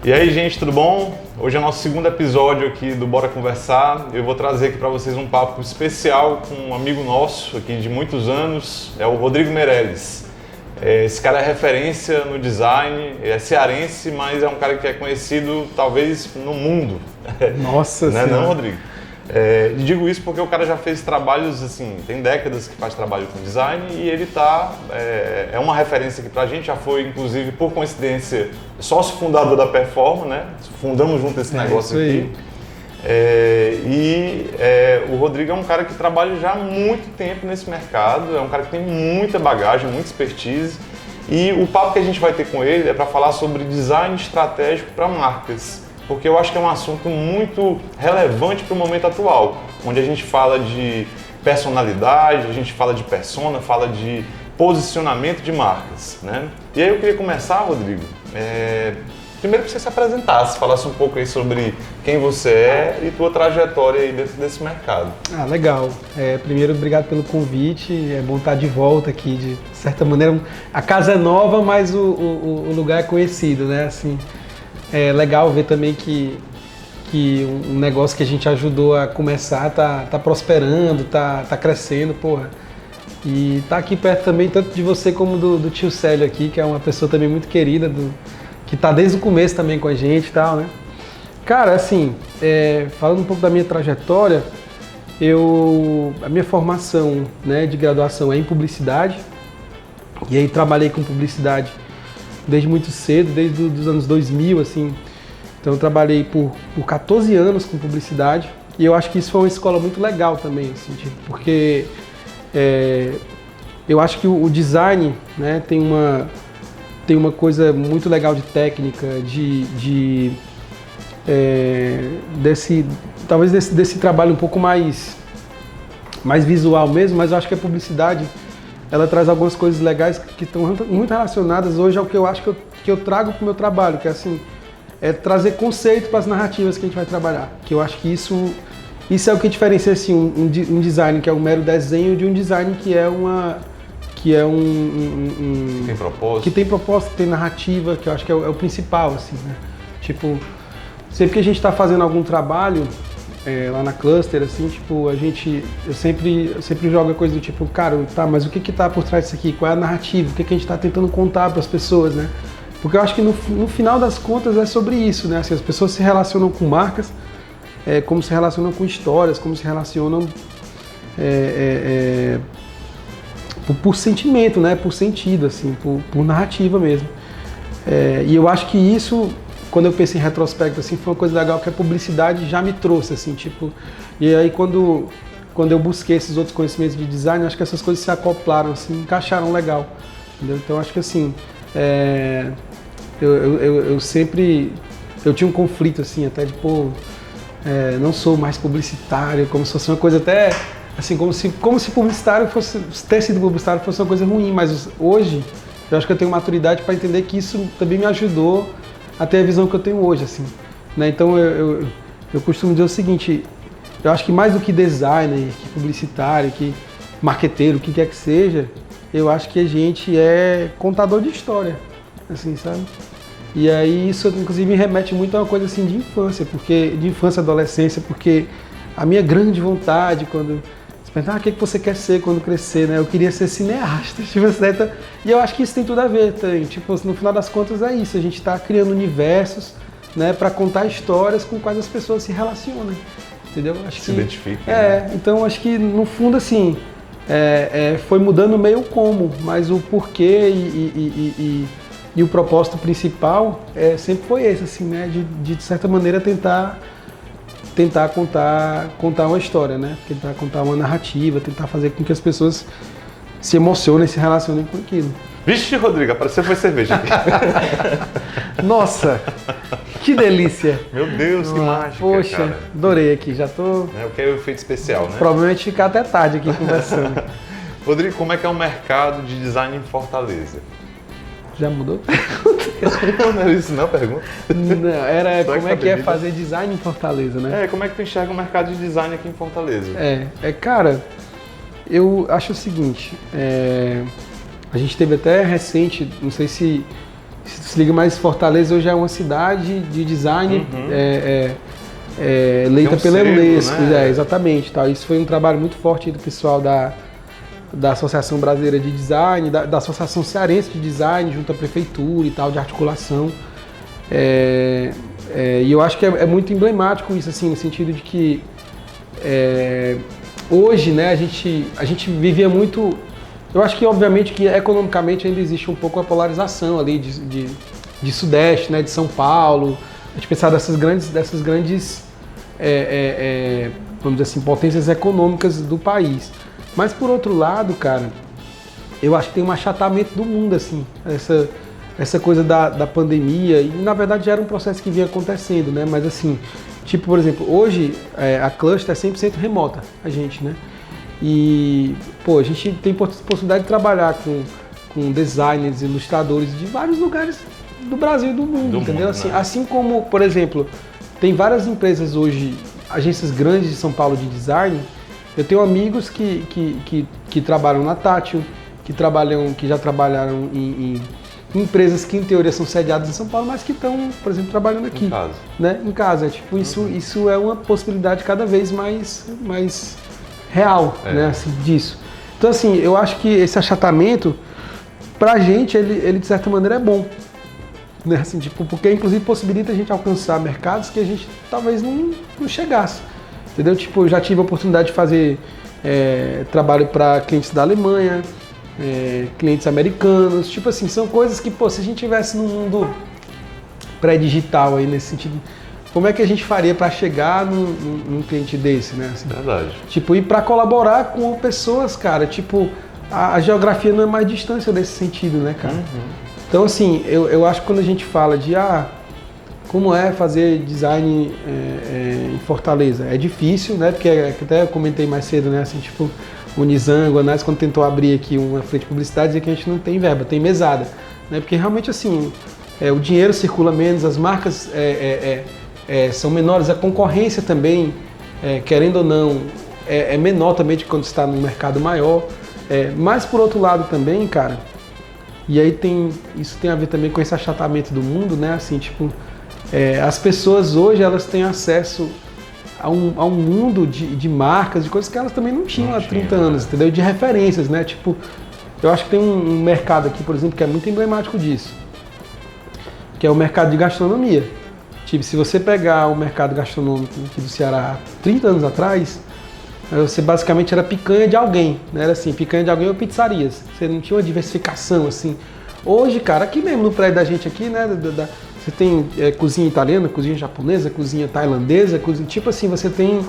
E aí, gente, tudo bom? Hoje é o nosso segundo episódio aqui do Bora Conversar. Eu vou trazer aqui para vocês um papo especial com um amigo nosso aqui de muitos anos, é o Rodrigo Meirelles. Esse cara é referência no design, é cearense, mas é um cara que é conhecido talvez no mundo. Nossa Senhora. Não, Rodrigo? Digo isso porque o cara já fez trabalhos, assim, tem décadas que faz trabalho com design e ele é uma referência aqui pra gente, já foi, inclusive, por coincidência, sócio fundador da Performa, né? Fundamos junto esse negócio aqui. O Rodrigo é um cara que trabalha já há muito tempo nesse mercado, é um cara que tem muita bagagem, muita expertise, e o papo que a gente vai ter com ele é para falar sobre design estratégico para marcas, porque eu acho que é um assunto muito relevante para o momento atual, onde a gente fala de personalidade, a gente fala de persona, fala de posicionamento de marcas, né? E aí eu queria começar, Rodrigo, primeiro que você se apresentasse, falasse um pouco aí sobre quem você é e tua trajetória aí dentro desse mercado. Ah, legal. Primeiro, obrigado pelo convite. É bom estar de volta aqui, de certa maneira. A casa é nova, mas o lugar é conhecido, né? Assim, é legal ver também que um negócio que a gente ajudou a começar tá prosperando, tá crescendo, porra. E tá aqui perto também, tanto de você como do tio Célio aqui, que é uma pessoa também muito querida, que tá desde o começo também com a gente e tal, né? Cara, assim, falando um pouco da minha trajetória, a minha formação, né, de graduação é em publicidade, e aí trabalhei com publicidade desde muito cedo, desde os anos 2000, assim. Então eu trabalhei por 14 anos com publicidade, e eu acho que isso foi uma escola muito legal também, assim, tipo, porque eu acho que o design, né, tem uma coisa muito legal de técnica, desse trabalho um pouco mais visual mesmo, mas eu acho que a publicidade, ela traz algumas coisas legais que estão muito relacionadas hoje ao que eu acho que eu trago para o meu trabalho, que é assim, trazer conceito para as narrativas que a gente vai trabalhar, que eu acho que isso é o que diferencia assim, um design que é um mero desenho de um design que tem propósito. Que tem propósito, que tem narrativa, que eu acho que é o principal, assim, né? Tipo, sempre que a gente está fazendo algum trabalho lá na Cluster, assim, tipo, eu sempre jogo a coisa do tipo, cara, tá, mas o que tá por trás disso aqui? Qual é a narrativa? O que a gente está tentando contar para as pessoas, né? Porque eu acho que no final das contas é sobre isso, né? Assim, as pessoas se relacionam com marcas, como se relacionam com histórias, como se relacionam por sentimento, né? Por sentido, assim, por narrativa mesmo. E eu acho que isso, quando eu penso em retrospecto, assim, foi uma coisa legal que a publicidade já me trouxe, assim, tipo. E aí quando eu busquei esses outros conhecimentos de design, acho que essas coisas se acoplaram, assim, encaixaram legal, entendeu? Então acho que assim, eu sempre tinha um conflito, assim, até de não sou mais publicitário, como se fosse uma coisa até assim, como se publicitário ter sido publicitário fosse uma coisa ruim, mas hoje eu acho que eu tenho maturidade para entender que isso também me ajudou a ter a visão que eu tenho hoje, assim, né? Então eu costumo dizer o seguinte, eu acho que mais do que designer, que publicitário, que marqueteiro, o que quer que seja, eu acho que a gente é contador de história, assim, sabe? E aí isso inclusive me remete muito a uma coisa assim de infância, de adolescência, porque a minha grande vontade quando o que você quer ser quando crescer, né? Eu queria ser cineasta, tipo assim, então, e eu acho que isso tem tudo a ver, tipo, no final das contas é isso, a gente está criando universos, né, para contar histórias com quais as pessoas se relacionam, entendeu? Acho se identificam. Né? Então acho que no fundo assim, foi mudando meio como, mas o porquê e o propósito principal sempre foi esse, assim, né, de certa maneira tentar contar uma história, né? Tentar contar uma narrativa, tentar fazer com que as pessoas se emocionem, se relacionem com aquilo. Vixe, Rodrigo, apareceu foi cerveja aqui. Nossa, que delícia! Meu Deus, que mágica, poxa, cara. Adorei aqui, já tô... o que é o efeito especial, né? Provavelmente ficar até tarde aqui conversando. Rodrigo, como é que é o mercado de design em Fortaleza? Já mudou? Não era isso não a pergunta? Não, era como é que é fazer design em Fortaleza, né? Como é que tu enxerga o mercado de design aqui em Fortaleza? Cara, eu acho o seguinte, a gente teve até recente, não sei se se liga mais, Fortaleza hoje é uma cidade de design eleita pela Unesco, né? Exatamente. Tal. Isso foi um trabalho muito forte do pessoal da Associação Brasileira de Design, da Associação Cearense de Design, junto à prefeitura e tal, de articulação. E eu acho que é muito emblemático isso, assim, no sentido de que hoje, né, a gente vivia muito. Eu acho que, obviamente, que economicamente ainda existe um pouco a polarização ali de Sudeste, né, de São Paulo. A gente pensar dessas grandes vamos dizer assim, potências econômicas do país. Mas, por outro lado, cara, eu acho que tem um achatamento do mundo, assim, essa coisa da pandemia. E, na verdade, já era um processo que vinha acontecendo, né? Mas, assim, tipo, por exemplo, hoje a Cluster é 100% remota, a gente, né? E, pô, a gente tem possibilidade de trabalhar com designers, ilustradores de vários lugares do Brasil e do mundo, entendeu? Assim, né? Assim como, por exemplo, tem várias empresas hoje, agências grandes de São Paulo de design. Eu tenho amigos que trabalham na Tátil, que já trabalharam em empresas que, em teoria, são sediadas em São Paulo, mas que estão, por exemplo, trabalhando aqui. Em casa. Né? Em casa. Tipo, isso é uma possibilidade cada vez mais real, né, assim, disso. Então, assim, eu acho que esse achatamento, pra gente, ele de certa maneira é bom. Né? Assim, tipo, porque, inclusive, possibilita a gente alcançar mercados que a gente talvez não chegasse. Entendeu? Tipo, eu já tive a oportunidade de fazer trabalho para clientes da Alemanha, clientes americanos. Tipo assim, são coisas que, pô, se a gente tivesse num mundo pré-digital aí nesse sentido, como é que a gente faria para chegar num cliente desse, né? Assim, verdade. Tipo, e para colaborar com pessoas, cara, tipo, a geografia não é mais distância nesse sentido, né, cara? Então, assim, eu acho que quando a gente fala de, como é fazer design em Fortaleza? É difícil, né? Porque até eu comentei mais cedo, né? Assim, tipo, o Nizango, a Anais, quando tentou abrir aqui uma frente de publicidade, dizia que a gente não tem verba, tem mesada, né? Porque realmente, assim, o dinheiro circula menos, as marcas são menores, a concorrência também, querendo ou não, é menor também de quando está no mercado maior. Mas, por outro lado também, cara, e aí isso tem a ver também com esse achatamento do mundo, né? Assim, tipo, as pessoas hoje, elas têm acesso a um mundo de marcas, de coisas que elas também não tinham há 30 anos, entendeu? De referências, né? Tipo, eu acho que tem um mercado aqui, por exemplo, que é muito emblemático disso, que é o mercado de gastronomia. Tipo, se você pegar o mercado gastronômico aqui do Ceará há 30 anos atrás, você basicamente era picanha de alguém, né? Era assim, picanha de alguém ou pizzarias. Você não tinha uma diversificação, assim. Hoje, cara, aqui mesmo no prédio da gente aqui, né? Você tem cozinha italiana, cozinha japonesa, cozinha tailandesa, tipo assim, você tem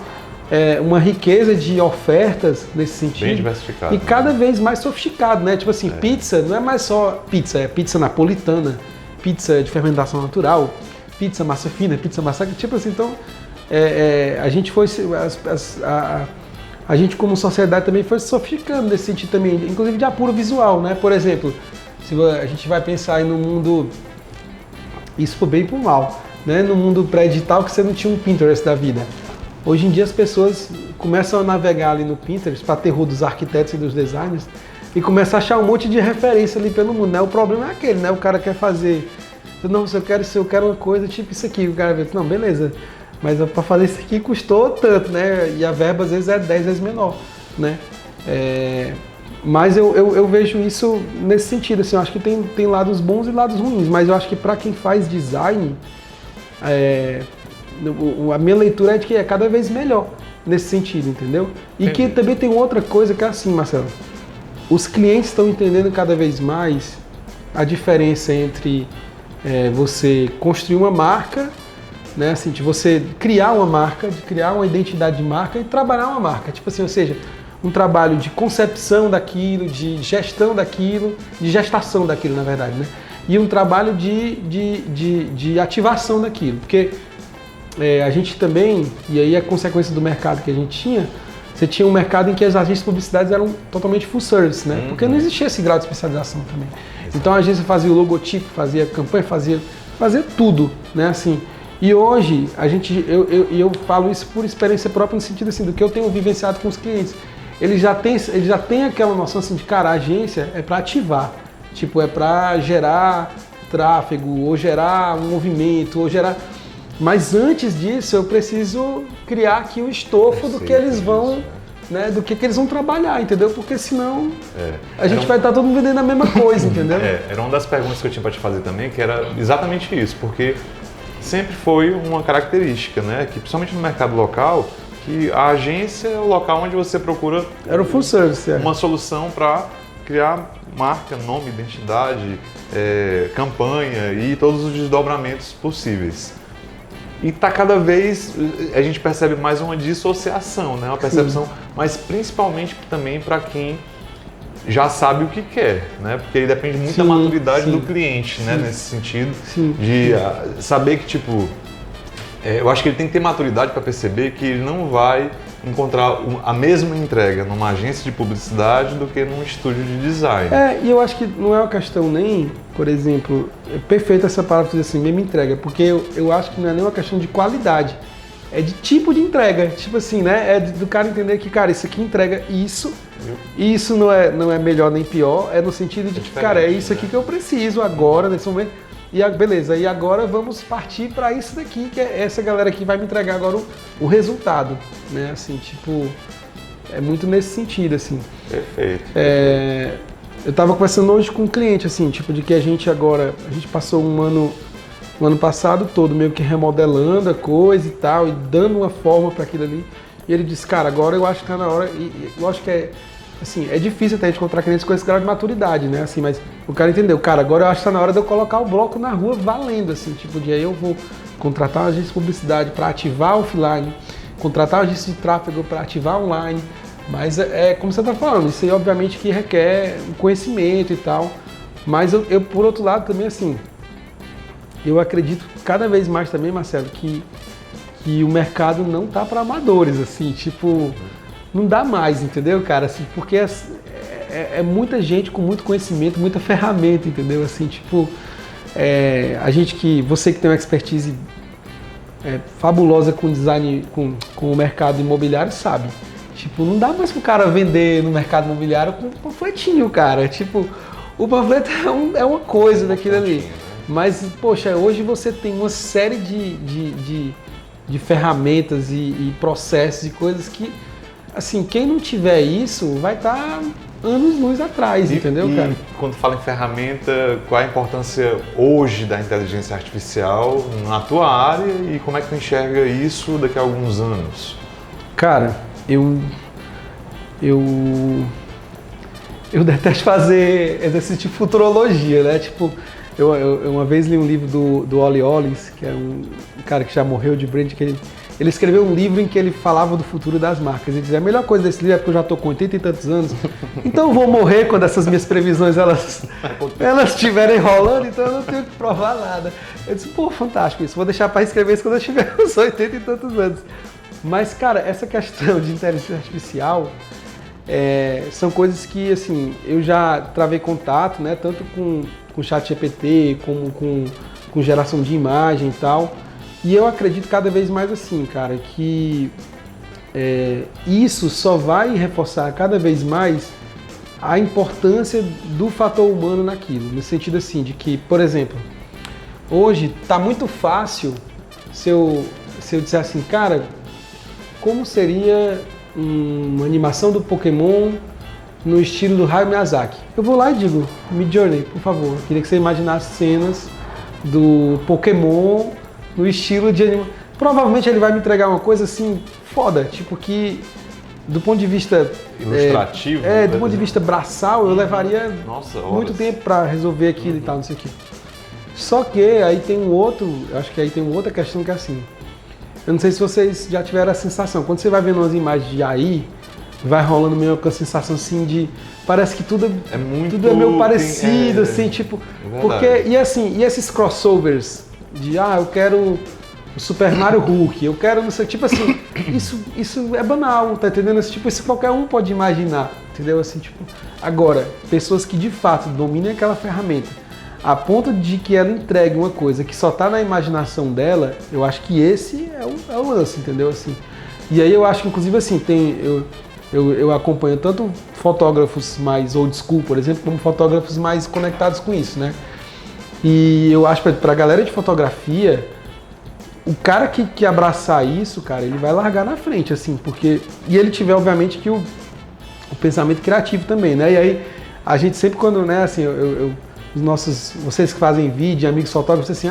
uma riqueza de ofertas nesse sentido. Bem diversificado. E cada vez mais sofisticado, né? Tipo assim, pizza não é mais só pizza, é pizza napolitana, pizza de fermentação natural, pizza massa fina, pizza massa... Tipo assim, então, a gente foi... A gente como sociedade também foi se sofisticando nesse sentido também, inclusive de apuro visual, né? Por exemplo, se a gente vai pensar aí no mundo, isso por bem e por mal, né? No mundo pré-digital que você não tinha um Pinterest da vida. Hoje em dia as pessoas começam a navegar ali no Pinterest, para terror dos arquitetos e dos designers, e começam a achar um monte de referência ali pelo mundo, né? O problema é aquele, né? O cara quer fazer, não, se eu quero uma coisa tipo isso aqui, o cara vê, não, beleza. Mas para fazer isso aqui custou tanto, né? E a verba às vezes é 10 vezes menor, né? Mas eu vejo isso nesse sentido, assim, eu acho que tem lados bons e lados ruins, mas eu acho que para quem faz design, a minha leitura é de que é cada vez melhor nesse sentido, entendeu? E que também tem outra coisa que é assim, Marcelo, os clientes estão entendendo cada vez mais a diferença entre você construir uma marca, né, assim, de você criar uma marca, de criar uma identidade de marca e trabalhar uma marca. Tipo assim, ou seja, um trabalho de concepção daquilo, de gestão daquilo, de gestação daquilo, na verdade, né? E um trabalho de ativação daquilo. Porque a gente também, e aí a consequência do mercado que a gente tinha, você tinha um mercado em que as agências de publicidade eram totalmente full service, né? Porque não existia esse grau de especialização também. Então a agência fazia o logotipo, fazia campanha, fazia tudo, né? Assim, e hoje, eu falo isso por experiência própria, no sentido assim, do que eu tenho vivenciado com os clientes. Eles já têm aquela noção assim, de, cara, a agência é para ativar, tipo, é para gerar tráfego, ou gerar um movimento, ou gerar... Mas antes disso, eu preciso criar aqui o estofo do que eles vão, né, do que eles vão trabalhar, entendeu? Porque senão a gente vai estar todo mundo vendendo a mesma coisa, entendeu? Era uma das perguntas que eu tinha para te fazer também, que era exatamente isso, porque sempre foi uma característica, né, que principalmente no mercado local, que a agência é o local onde você procura Era o full service, uma solução para criar marca, nome, identidade, campanha e todos os desdobramentos possíveis. E tá cada vez, a gente percebe mais uma dissociação, né? Uma percepção, mas principalmente também para quem já sabe o que quer, né? Porque aí depende muito da maturidade do cliente, né? Nesse sentido, de saber que, tipo, eu acho que ele tem que ter maturidade para perceber que ele não vai encontrar a mesma entrega numa agência de publicidade do que num estúdio de design. E eu acho que não é uma questão nem, por exemplo, é perfeita essa palavra dizer assim, mesma entrega, porque eu acho que não é nem uma questão de qualidade, é de tipo de entrega, tipo assim, né? É do cara entender que, cara, isso aqui entrega isso, e isso não é melhor nem pior, é no sentido de que, cara, é isso aqui que eu preciso agora, nesse momento. E beleza, e agora vamos partir para isso daqui, que é essa galera que vai me entregar agora o resultado, né? Assim, tipo, é muito nesse sentido, assim. Perfeito. Eu tava conversando hoje com um cliente, assim, tipo, de que a gente passou um ano passado todo meio que remodelando a coisa e tal, e dando uma forma para aquilo ali. E ele disse, cara, agora eu acho que tá na hora, e eu acho que assim, é difícil até a gente encontrar clientes com esse grau de maturidade, né? Assim, mas o cara entendeu, cara, agora eu acho que tá na hora de eu colocar o bloco na rua valendo, assim, tipo, de aí eu vou contratar uma agência de publicidade para ativar offline, contratar uma agência de tráfego para ativar online, mas como você tá falando, isso aí obviamente que requer um conhecimento e tal, mas eu por outro lado também, assim, eu acredito cada vez mais também, Marcelo, que o mercado não tá para amadores, assim, tipo... Não dá mais, entendeu, cara? Assim, porque é muita gente com muito conhecimento, muita ferramenta, entendeu? Assim, tipo, você que tem uma expertise fabulosa com design, com o mercado imobiliário, sabe? Tipo, não dá mais pro cara vender no mercado imobiliário com um panfletinho, cara. Tipo, o panfleto é uma coisa daquilo ali. Mas, poxa, hoje você tem uma série de ferramentas e processos e coisas que, assim, quem não tiver isso vai estar anos-luz atrás, entendeu, cara? Quando fala em ferramenta, qual a importância hoje da inteligência artificial na tua área e como é que tu enxerga isso daqui a alguns anos? Cara, eu detesto fazer exercício de futurologia, né? Tipo, eu uma vez li um livro do Ollie Hollins, que é um cara que já morreu de brand, que ele escreveu um livro em que ele falava do futuro das marcas. Ele dizia, a melhor coisa desse livro é porque eu já estou com 80 e tantos anos, então eu vou morrer quando essas minhas previsões elas estiverem rolando, então eu não tenho que provar nada. Eu disse, pô, fantástico isso, vou deixar para escrever isso quando eu tiver uns 80 e tantos anos. Mas, cara, essa questão de inteligência artificial são coisas que, assim, eu já travei contato, né, tanto com o ChatGPT, como com geração de imagem e tal. E eu acredito cada vez mais assim, cara, que isso só vai reforçar cada vez mais a importância do fator humano naquilo. No sentido assim, de que, por exemplo, hoje tá muito fácil se eu disser assim, cara, como seria uma animação do Pokémon no estilo do Hayao Miyazaki? Eu vou lá e digo, Midjourney, por favor, eu queria que você imaginasse cenas do Pokémon no estilo de animação. Provavelmente ele vai me entregar uma coisa assim, foda, tipo que do ponto de vista ilustrativo, do ponto de vista braçal, eu levaria muito tempo para resolver aquilo e tal, não sei o quê. Só que aí tem acho que aí tem uma outra questão que é assim, eu não sei se vocês já tiveram a sensação, quando você vai vendo umas imagens de AI, vai rolando meio com a sensação assim de, parece que tudo é meio parecido, assim, tipo, porque, e assim, e esses crossovers de, eu quero o Super Mario Hulk, eu quero, não sei, tipo assim, isso é banal, tá entendendo? Tipo, isso qualquer um pode imaginar, entendeu? Assim, tipo, agora, pessoas que de fato dominem aquela ferramenta, a ponto de que ela entregue uma coisa que só tá na imaginação dela, eu acho que esse é o lance, entendeu? Assim, e aí eu acho que, inclusive, assim, eu acompanho tanto fotógrafos mais old school, por exemplo, como fotógrafos mais conectados com isso, né? E eu acho que pra galera de fotografia, o cara que abraçar isso, cara, ele vai largar na frente, assim, porque... E ele tiver, obviamente, que o pensamento criativo também, né? E aí, a gente sempre quando, né, assim, os nossos... Vocês que fazem vídeo, amigos fotógrafos, assim,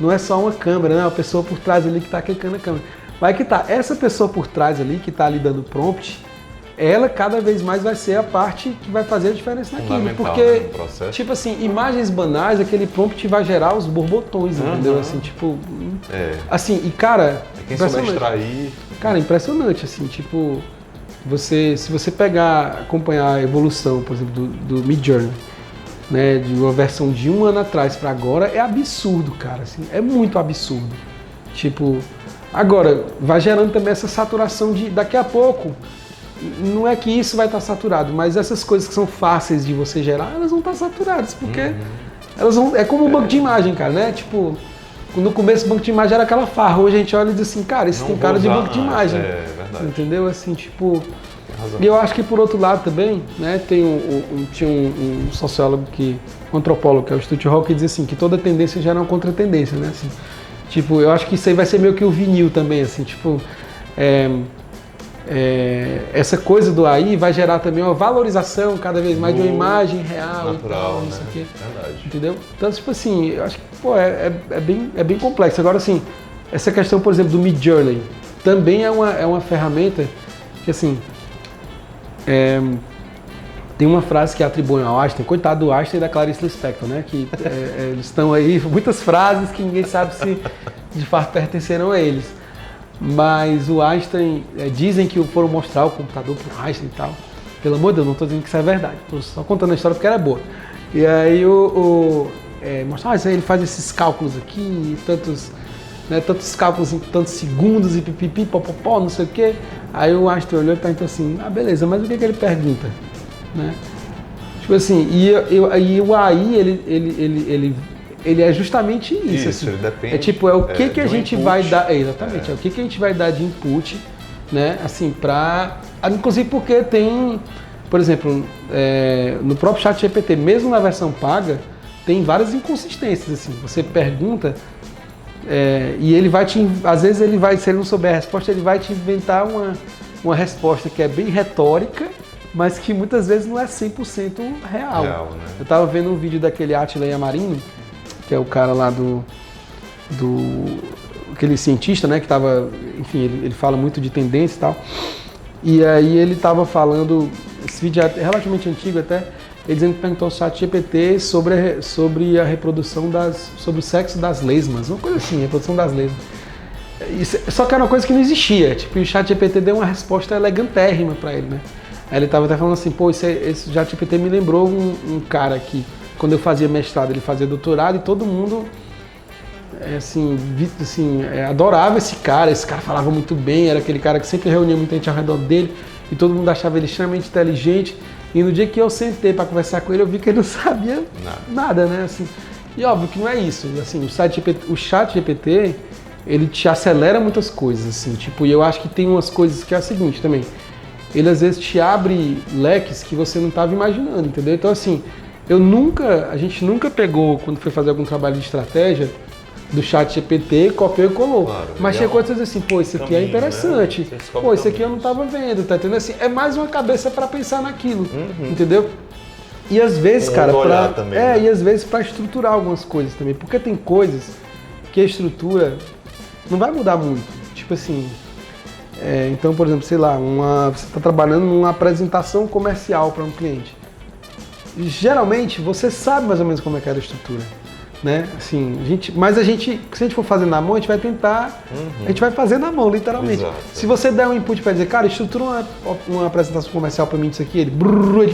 não é só uma câmera, né? É uma pessoa por trás ali que tá clicando a câmera. Mas que tá, essa pessoa por trás ali, que tá ali dando prompt, ela cada vez mais vai ser a parte que vai fazer a diferença naquilo. Porque, né, tipo assim, imagens banais, aquele prompt vai gerar os borbotões, entendeu? Assim, tipo... Assim, e cara... Quem souber extrair... Cara, impressionante, assim, tipo... se você acompanhar a evolução, por exemplo, do Midjourney, né, de uma versão de 1 ano atrás para agora, é absurdo, cara, assim, é muito absurdo. Tipo, agora, vai gerando também essa saturação de, daqui a pouco, não é que isso vai estar saturado, mas essas coisas que são fáceis de você gerar, elas vão estar saturadas, porque elas vão, é como um banco de imagem, cara, né, tipo, no começo o banco de imagem era aquela farra, hoje a gente olha e diz assim, cara, isso tem cara de banco de imagem, verdade. Entendeu, assim, tipo... E eu acho que por outro lado também, né, tinha um sociólogo um antropólogo, que é o Stuart Hall, que diz assim, que toda tendência gera uma contra-tendência, né, assim. Tipo, eu acho que isso aí vai ser meio que o vinil também, assim, tipo, essa coisa do AI vai gerar também uma valorização cada vez mais de uma imagem real natural, e tal, né? isso aqui. Verdade. Entendeu? Então, tipo assim, eu acho que, pô, é bem complexo. Agora, assim, essa questão, por exemplo, do Midjourney, também é uma ferramenta que, assim, tem uma frase que atribuem ao Einstein, coitado do Einstein e da Clarice Lispector, né? Que eles estão aí, muitas frases que ninguém sabe se de fato pertenceram a eles. Mas o Einstein, dizem que foram mostrar o computador para o Einstein e tal. Pelo amor de Deus, não estou dizendo que isso é verdade, estou só contando a história porque era boa. E aí mostrar, ele faz esses cálculos aqui, tantos cálculos em tantos segundos e pipipi, popopó, não sei o quê. Aí o Einstein olhou e perguntou assim, beleza, mas o que ele pergunta? Né? Tipo assim, e o AI, ele é justamente isso. Assim. Ele depende. É tipo, o que a gente vai dar. Exatamente. O que a gente vai dar de input, né? Assim, inclusive porque tem, por exemplo, no próprio ChatGPT, mesmo na versão paga, tem várias inconsistências. Assim. Você pergunta. E ele vai às vezes se ele não souber a resposta, ele vai te inventar uma resposta que é bem retórica, mas que muitas vezes não é 100% real. Né? Eu estava vendo um vídeo daquele Attila Yamarino, que é o cara lá aquele cientista, né, que estava, enfim, ele fala muito de tendência e tal, e aí ele estava falando, esse vídeo é relativamente antigo até, ele dizendo que perguntou ao ChatGPT sobre a reprodução sobre o sexo das lesmas, uma coisa assim, reprodução das lesmas. Só que era uma coisa que não existia, tipo, o ChatGPT deu uma resposta elegantérrima para ele, né? Aí ele estava até falando assim, pô, esse ChatGPT me lembrou um cara que, quando eu fazia mestrado, ele fazia doutorado e todo mundo, adorava esse cara falava muito bem, era aquele cara que sempre reunia muita gente ao redor dele e todo mundo achava ele extremamente inteligente. E no dia que eu sentei para conversar com ele, eu vi que ele não sabia nada, né? Assim, e óbvio que não é isso. Assim, o ChatGPT, ele te acelera muitas coisas, assim, tipo, e eu acho que tem umas coisas que é o seguinte também. Ele às vezes te abre leques que você não estava imaginando, entendeu? Então, assim, a gente nunca pegou, quando foi fazer algum trabalho de estratégia, do ChatGPT, copiou e colou. Claro, mas tinha coisas assim, pô, isso aqui é interessante. Né? Pô, isso aqui eu não estava vendo, tá entendendo? Assim, é mais uma cabeça para pensar naquilo, entendeu? E às vezes, cara, e às vezes para estruturar algumas coisas também, porque tem coisas que a estrutura não vai mudar muito. Tipo assim, então, por exemplo, sei lá, você está trabalhando numa apresentação comercial para um cliente. Geralmente, você sabe mais ou menos como é que era a estrutura. Né? Assim, se a gente for fazer na mão, a gente vai tentar, a gente vai fazer na mão, literalmente. Exato. Se você der um input para dizer, cara, estrutura uma apresentação comercial para mim disso aqui, ele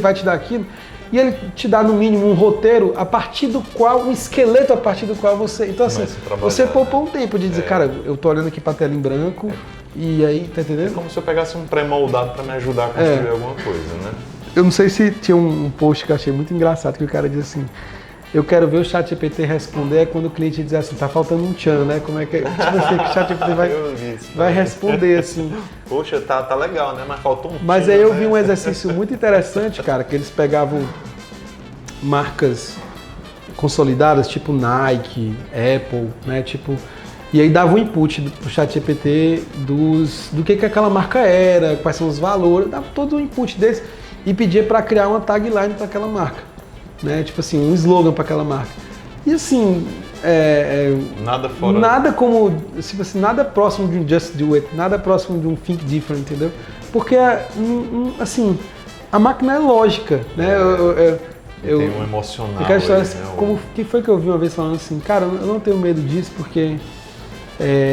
vai te dar aquilo, e ele te dá no mínimo um roteiro a partir do qual, um esqueleto a partir do qual você... Então assim, você poupou um tempo de dizer, cara, eu tô olhando aqui para a tela em branco, e aí, tá entendendo? É como se eu pegasse um pré-moldado para me ajudar a construir alguma coisa, né? Eu não sei se tinha um post que eu achei muito engraçado, que o cara diz assim, eu quero ver o ChatGPT responder quando o cliente diz assim, tá faltando um tchan, né? Como é que tipo assim, que o ChatGPT vai responder assim. Poxa, tá legal, né? Mas faltou um tchan. Mas aí eu vi um exercício muito interessante, cara, que eles pegavam marcas consolidadas, tipo Nike, Apple, né? Tipo, e aí dava um input pro ChatGPT do que aquela marca era, quais são os valores, dava todo um input desse e pedia para criar uma tagline para aquela marca, né? Tipo assim, um slogan para aquela marca. E assim, nada fora. Nada como, tipo assim, nada próximo de um Just Do It, nada próximo de um Think Different, entendeu? Porque, assim, a máquina é lógica, né? Tem um emocional. Aquela história, aí, né? como que foi que eu vi uma vez falando assim, cara, eu não tenho medo disso porque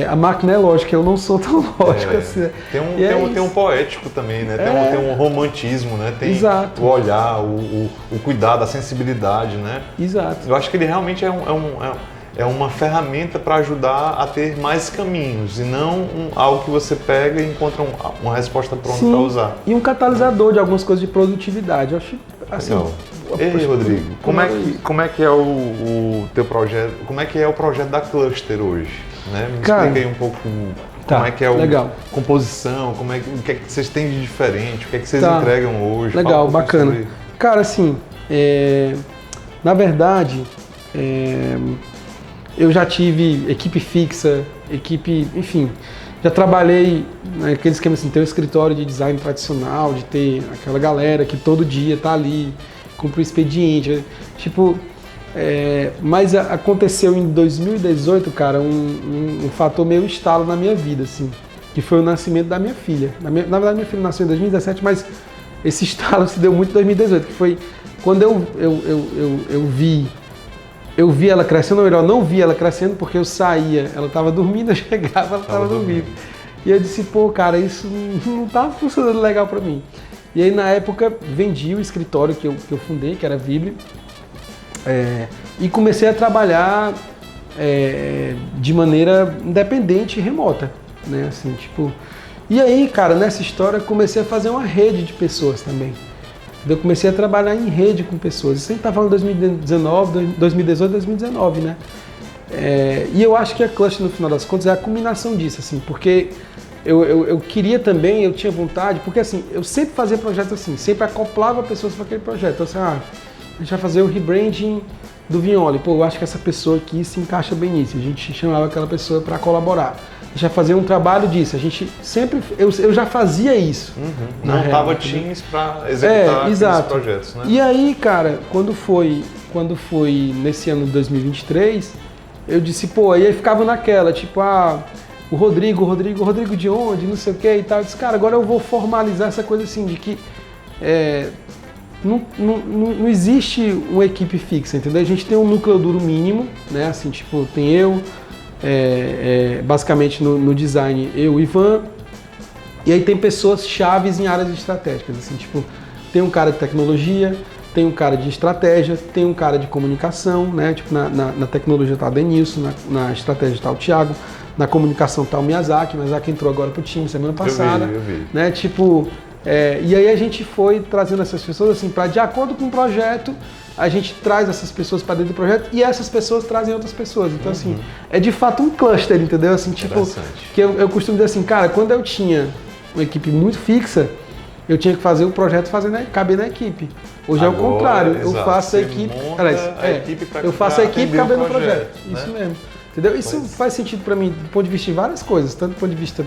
a máquina é lógica, eu não sou tão lógico assim. Tem um poético também, né? Tem um romantismo, né? Tem Exato. o olhar, o cuidado, a sensibilidade, né? Exato. Eu acho que ele realmente é uma ferramenta para ajudar a ter mais caminhos e não algo que você pega e encontra uma resposta pronta para usar. E um catalisador de algumas coisas de produtividade. Eu acho assim. Legal. Ei, Rodrigo, como é que é o teu projeto? Como é que é o projeto da Cluster hoje? Né? Me explica aí um pouco como é que é a composição, o que é que vocês têm de diferente, o que é que vocês entregam hoje. Legal, bacana. Sobre... Cara, assim, na verdade, eu já tive equipe fixa, enfim, já trabalhei naquele esquema assim, ter um escritório de design tradicional, de ter aquela galera que todo dia tá ali, cumpre o expediente, tipo, mas aconteceu em 2018, cara, um fator meio estalo na minha vida, assim, que foi o nascimento da minha filha. Na verdade, minha filha nasceu em 2017, mas esse estalo se deu muito em 2018, que foi quando eu vi ela crescendo, ou melhor, não vi ela crescendo porque eu saía, ela estava dormindo, eu chegava, ela estava dormindo. E eu disse, pô, cara, isso não tá funcionando legal para mim. E aí, na época, vendi o escritório que eu fundei, que era a Vibri, e comecei a trabalhar de maneira independente e remota, né, assim, tipo... E aí, cara, nessa história, comecei a fazer uma rede de pessoas também. Eu comecei a trabalhar em rede com pessoas. Isso a gente tá falando de 2018, 2019, né? E eu acho que a Cluster, no final das contas, é a combinação disso, assim, porque eu queria também, eu tinha vontade, porque assim, eu sempre fazia projetos assim, sempre acoplava pessoas para aquele projeto. Então, assim, a gente vai fazer o rebranding do Vignoli. Pô, eu acho que essa pessoa aqui se encaixa bem nisso. A gente chamava aquela pessoa para colaborar. A gente já fazia um trabalho disso. A gente sempre, eu já fazia isso. Não tava times para executar esses projetos, né? E aí, cara, quando foi nesse ano de 2023, eu disse, pô, aí ficava naquela, tipo, o Rodrigo de onde, não sei o que e tal. Eu disse, cara, agora eu vou formalizar essa coisa assim, de que não existe uma equipe fixa, entendeu? A gente tem um núcleo duro mínimo, né? Assim, tipo, tem eu, basicamente no design, eu, Ivan, e aí tem pessoas chaves em áreas estratégicas, assim, tipo, tem um cara de tecnologia, tem um cara de estratégia, tem um cara de comunicação, né? Tipo, na tecnologia tá o Denilson, na estratégia tá o Thiago, na comunicação tá o Miyazaki entrou agora pro time semana passada, eu vi. né? Tipo, e aí a gente foi trazendo essas pessoas assim, para de acordo com o projeto, a gente traz essas pessoas para dentro do projeto e essas pessoas trazem outras pessoas. Então, assim, é de fato um cluster, entendeu? Assim, tipo, que eu costumo dizer assim, cara, quando eu tinha uma equipe muito fixa, eu tinha que fazer o projeto caber na equipe. Hoje agora, é o contrário, eu faço a equipe. Eu faço a equipe caber no projeto. Né? Isso mesmo. Entendeu? Isso faz sentido para mim do ponto de vista de várias coisas, tanto do ponto de vista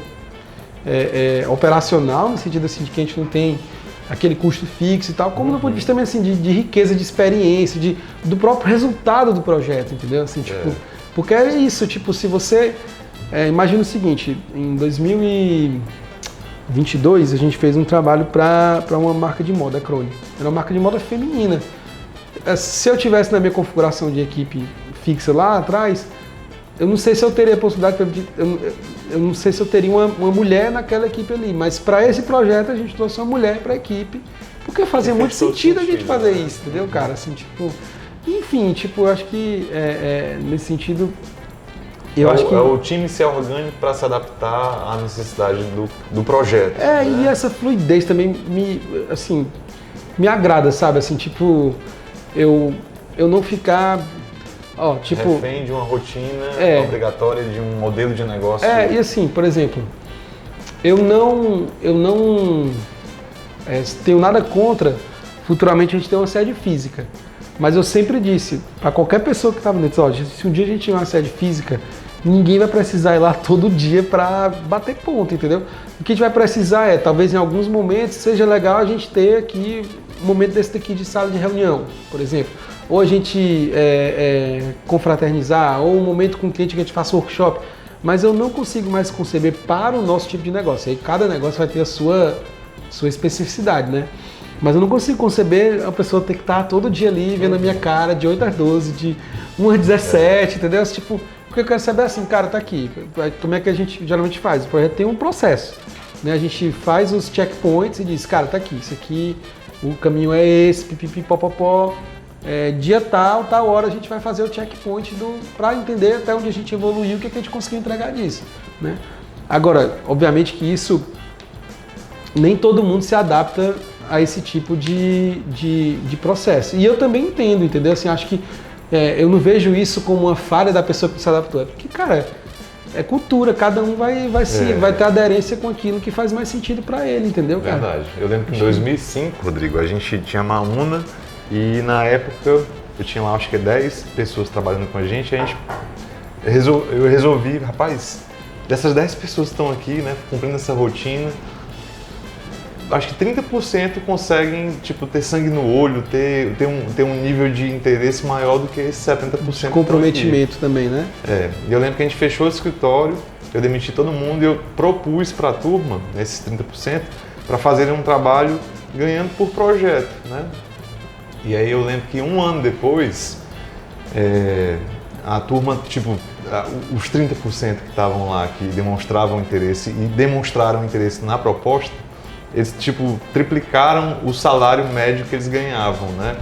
operacional, no sentido assim, de que a gente não tem aquele custo fixo e tal, como do ponto de vista também assim, de riqueza de experiência, do próprio resultado do projeto, entendeu? Assim, tipo, porque é isso, tipo, se você... imagina o seguinte, em 2022 a gente fez um trabalho para uma marca de moda, a Crone. Era uma marca de moda feminina. Se eu tivesse na minha configuração de equipe fixa lá atrás, eu não sei se eu teria a possibilidade, eu não sei se eu teria uma mulher naquela equipe ali, mas para esse projeto a gente trouxe uma mulher para a equipe, porque fazia muito sentido a gente fazer isso, entendeu, cara? Assim, tipo, enfim, tipo, eu acho que nesse sentido, eu acho que o time ser orgânico para se adaptar à necessidade do projeto. Né? E essa fluidez também me agrada, sabe? Assim, tipo, eu não ficar tipo, refém de uma rotina obrigatória, de um modelo de negócio. E assim, por exemplo, eu não tenho nada contra futuramente a gente ter uma sede física. Mas eu sempre disse, para qualquer pessoa que estava dentro, ó, se um dia a gente tiver uma sede física, ninguém vai precisar ir lá todo dia para bater ponto, entendeu? O que a gente vai precisar é, talvez em alguns momentos, seja legal a gente ter aqui um momento desse daqui de sala de reunião, por exemplo. Ou a gente confraternizar, ou um momento com o cliente que a gente faça workshop. Mas eu não consigo mais conceber para o nosso tipo de negócio. Aí cada negócio vai ter a sua especificidade, né? Mas eu não consigo conceber a pessoa ter que estar todo dia ali vendo a minha cara de 8 às 12, de 1 às 17, entendeu? Tipo, porque eu quero saber assim, cara, tá aqui. Como é que a gente geralmente faz? O projeto tem um processo, né? A gente faz os checkpoints e diz, cara, tá aqui, isso aqui, o caminho é esse, pipipi, popopó. Dia tal hora a gente vai fazer o checkpoint para entender até onde a gente evoluiu, o que a gente conseguiu entregar disso, né? Agora, obviamente que isso, nem todo mundo se adapta a esse tipo de processo. E eu também entendo, entendeu? Assim, acho que eu não vejo isso como uma falha da pessoa que se adaptou. É porque, cara, é cultura, cada um vai ter aderência com aquilo que faz mais sentido para ele, entendeu, cara? Verdade. Eu lembro que em 2005, Rodrigo, a gente tinha uma UNA e na época eu tinha lá, acho que 10 pessoas trabalhando com a gente, eu resolvi, rapaz, dessas 10 pessoas que estão aqui, né, cumprindo essa rotina, acho que 30% conseguem, tipo, ter sangue no olho, ter um nível de interesse maior do que esses 70%. De comprometimento também, né? E eu lembro que a gente fechou o escritório, eu demiti todo mundo e eu propus para a turma, esses 30%, para fazerem um trabalho ganhando por projeto, né? E aí eu lembro que um ano depois, a turma, tipo, os 30% que estavam lá, que demonstravam interesse e demonstraram interesse na proposta, eles, tipo, triplicaram o salário médio que eles ganhavam, né?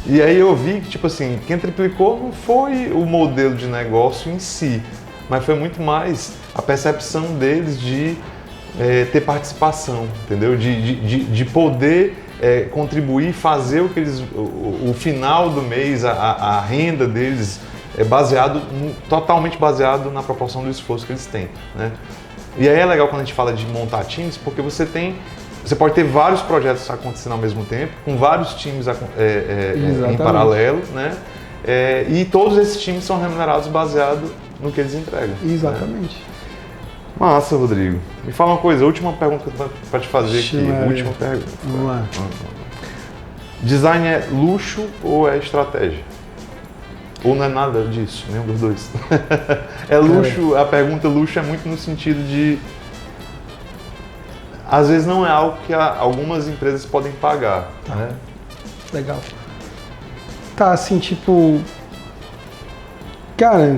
E aí eu vi que, tipo assim, quem triplicou não foi o modelo de negócio em si, mas foi muito mais a percepção deles de ter participação, entendeu? De poder contribuir, fazer o que eles, o final do mês, a renda deles é totalmente baseado na proporção do esforço que eles têm, né? E aí é legal quando a gente fala de montar times, porque você pode ter vários projetos acontecendo ao mesmo tempo, com vários times em paralelo, né? E todos esses times são remunerados baseado no que eles entregam. Exatamente. Né? Massa, Rodrigo. Me fala uma coisa, última pergunta para te fazer aqui. Última pergunta. Vamos lá. Design é luxo ou é estratégia? Ou não é nada disso, nenhum dos dois? É luxo, a pergunta luxo é muito no sentido de... Às vezes não é algo que algumas empresas podem pagar, né? Legal. Tá, assim, tipo... Cara,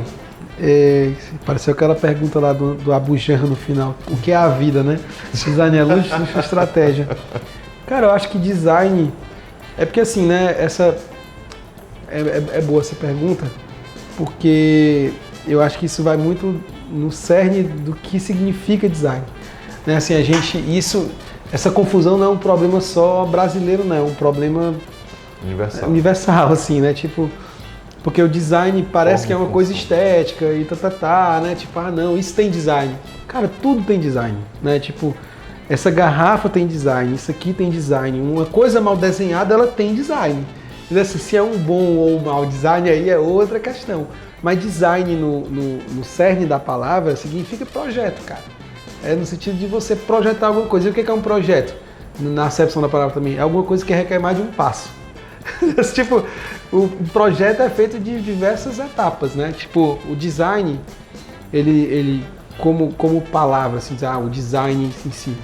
pareceu aquela pergunta lá do Abu Janra no final. O que é a vida, né? Design é luxo, luxo é estratégia. Cara, eu acho que design... É porque assim, né, é boa essa pergunta, porque eu acho que isso vai muito no cerne do que significa design. Né, assim, essa confusão não é um problema só brasileiro, não, é um problema universal, assim, né? Tipo, porque o design parece que é uma coisa estética e né? Tipo, não, isso tem design. Cara, tudo tem design, né? Tipo, essa garrafa tem design, isso aqui tem design, uma coisa mal desenhada, ela tem design. Assim, se é um bom ou um mau design, aí é outra questão. Mas design no cerne da palavra significa projeto, cara. É no sentido de você projetar alguma coisa. E o que é um projeto? Na acepção da palavra também, é alguma coisa que requer mais de um passo. Tipo, o projeto é feito de diversas etapas, né? Tipo, o design, ele como palavra, assim, o design em si,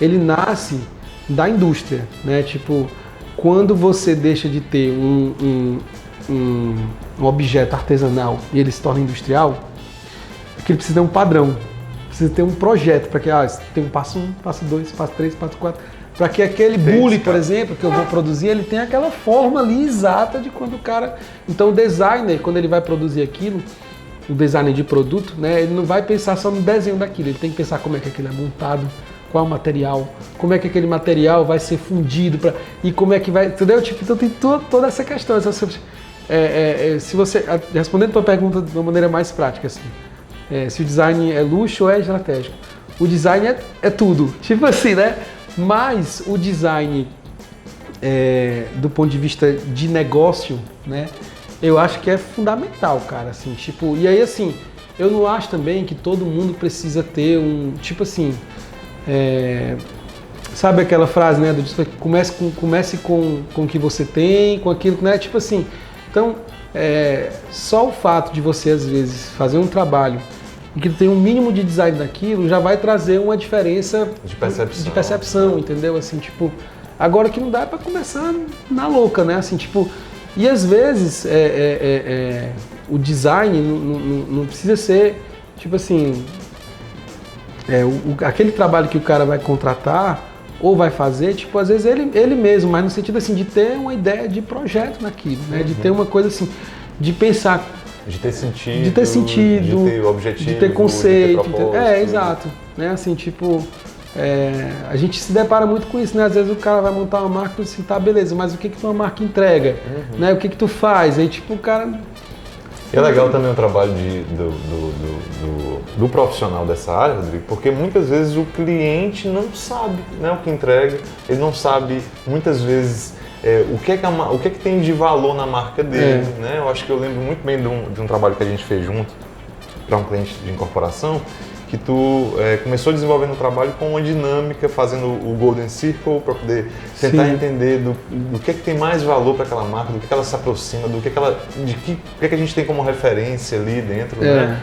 ele nasce da indústria, né? Tipo, quando você deixa de ter um objeto artesanal e ele se torna industrial, é que ele precisa ter um padrão, precisa ter um projeto para que tem um passo 1, passo 2, passo 3, passo 4, para que aquele bule, por exemplo, que eu vou produzir, ele tenha aquela forma ali exata de quando o cara... Então o designer, quando ele vai produzir aquilo, o designer de produto, né, ele não vai pensar só no desenho daquilo, ele tem que pensar como é que aquilo é montado, qual o material, como é que aquele material vai ser fundido e como é que vai, entendeu? Tipo, então tem toda essa questão. Se você, respondendo a tua pergunta de uma maneira mais prática, assim, se o design é luxo ou é estratégico, o design é tudo, tipo assim, né? Mas o design do ponto de vista de negócio, né? Eu acho que é fundamental, cara, assim, tipo, e aí assim, eu não acho também que todo mundo precisa ter tipo assim, sabe aquela frase, né, comece com o que você tem, com aquilo, né, tipo assim, então, só o fato de você, às vezes, fazer um trabalho em que tem um mínimo de design daquilo, já vai trazer uma diferença de percepção, entendeu, assim, tipo, agora que não dá é para começar na louca, né, assim, tipo, e às vezes o design não precisa ser, tipo assim, aquele trabalho que o cara vai contratar ou vai fazer, tipo, às vezes ele mesmo, mas no sentido assim, de ter uma ideia de projeto naquilo, né? De ter uma coisa assim, de pensar. De ter sentido. De ter objetivo. De ter conceito. De ter propósito, exato. Né? Assim, tipo, a gente se depara muito com isso, né? Às vezes o cara vai montar uma marca e assim, tá, beleza, mas o que tua marca entrega? Né? O que tu faz? Aí, tipo, o cara... E é legal também o trabalho do profissional dessa área, Rodrigo, porque muitas vezes o cliente não sabe, né, o que entrega, ele não sabe muitas vezes o que é que tem de valor na marca dele. Né? Eu acho que eu lembro muito bem de um trabalho que a gente fez junto para um cliente de incorporação, que tu começou a desenvolver um trabalho com uma dinâmica, fazendo o Golden Circle para poder tentar entender do que tem mais valor para aquela marca, do que ela se aproxima, do que a gente tem como referência ali dentro, né?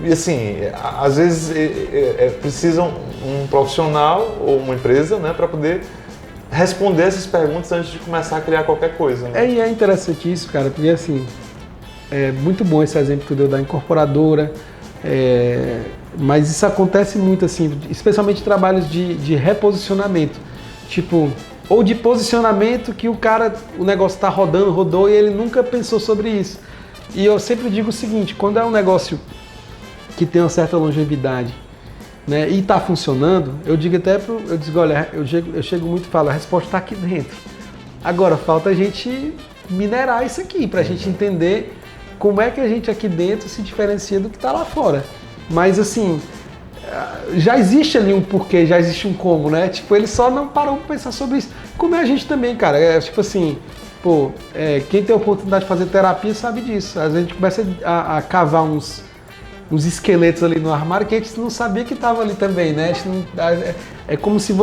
E assim, às vezes precisam um profissional ou uma empresa, né, para poder responder essas perguntas antes de começar a criar qualquer coisa. Né? E é interessante isso, cara, porque assim, é muito bom esse exemplo que tu deu da incorporadora. Mas isso acontece muito assim, especialmente em trabalhos de reposicionamento, tipo, ou de posicionamento que o negócio está rodou e ele nunca pensou sobre isso. E eu sempre digo o seguinte, quando é um negócio que tem uma certa longevidade, né, e está funcionando, eu digo olha, eu chego muito e falo, a resposta está aqui dentro. Agora falta a gente minerar isso aqui para a gente entender como é que a gente aqui dentro se diferencia do que está lá fora. Mas assim, já existe ali um porquê, já existe um como, né? Tipo, ele só não parou para pensar sobre isso. Como é a gente também, cara. Tipo assim, quem tem a oportunidade de fazer terapia sabe disso. Às vezes a gente começa a cavar uns esqueletos ali no armário que a gente não sabia que estava ali também, né? É como se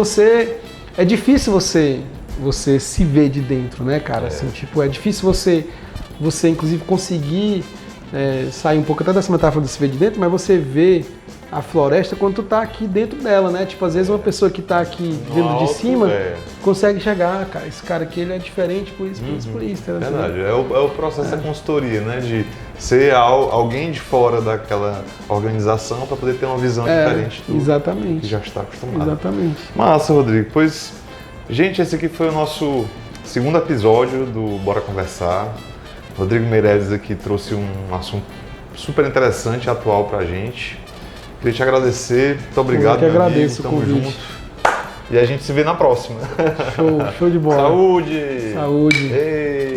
é difícil você se ver de dentro, né, cara? Assim, tipo, é difícil você inclusive conseguir sair um pouco até dessa metáfora de se ver de dentro, mas você vê a floresta quando tu tá aqui dentro dela, né? Tipo, às vezes uma pessoa que tá aqui vendo de cima consegue chegar, cara, esse cara aqui ele é diferente por isso, por isso. Verdade, é o processo da consultoria, né? De ser alguém de fora daquela organização para poder ter uma visão diferente do exatamente. Que já está acostumado. Exatamente. Massa, Rodrigo. Pois, gente, esse aqui foi o nosso segundo episódio do Bora Conversar. Rodrigo Meireles aqui trouxe um assunto super interessante e atual pra gente. Queria te agradecer, muito obrigado, meu amigo, tamo junto. E a gente se vê na próxima. Show de bola. Saúde! Saúde! Ei.